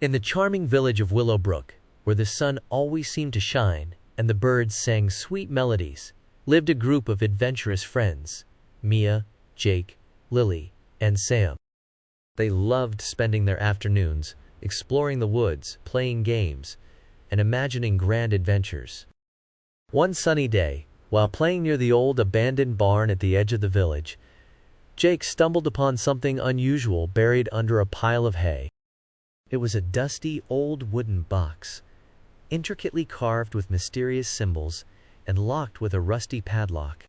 In the charming village of Willowbrook, where the sun always seemed to shine and the birds sang sweet melodies, lived a group of adventurous friends: Mia, Jake, Lily, and Sam. They loved spending their afternoons exploring the woods, playing games, and imagining grand adventures. One sunny day, while playing near the old abandoned barn at the edge of the village, Jake stumbled upon something unusual buried under a pile of hay. It was a dusty, old wooden box, intricately carved with mysterious symbols and locked with a rusty padlock.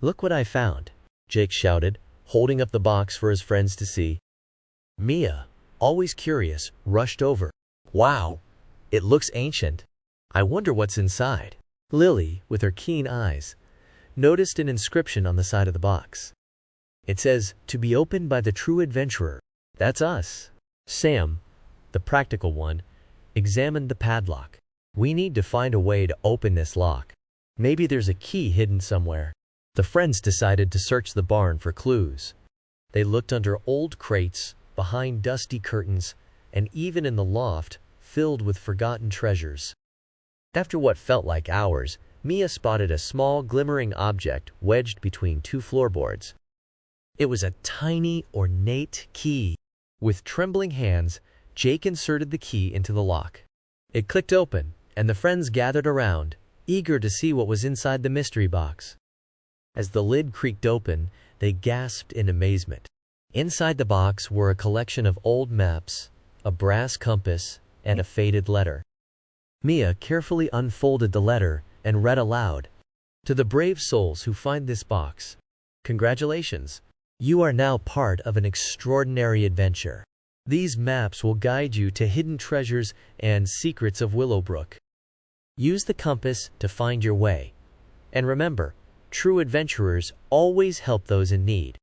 "Look what I found," Jake shouted, holding up the box for his friends to see. Mia, always curious, rushed over. "Wow, it looks ancient. I wonder what's inside." Lily, with her keen eyes, noticed an inscription on the side of the box. It says, "To be opened by the true adventurer." "That's us." Sam, the practical one, examined the padlock. "We need to find a way to open this lock. Maybe there's a key hidden somewhere." The friends decided to search the barn for clues. They looked under old crates, behind dusty curtains, and even in the loft, filled with forgotten treasures. After what felt like hours, Mia spotted a small, glimmering object wedged between two floorboards. It was a tiny, ornate key. With trembling hands, Jake inserted the key into the lock. It clicked open, and the friends gathered around, eager to see what was inside the mystery box. As the lid creaked open, they gasped in amazement. Inside the box were a collection of old maps, a brass compass, and a faded letter. Mia carefully unfolded the letter and read aloud, "To the brave souls who find this box, congratulations. You are now part of an extraordinary adventure. These maps will guide you to hidden treasures and secrets of Willowbrook. Use the compass to find your way. And remember, true adventurers always help those in need."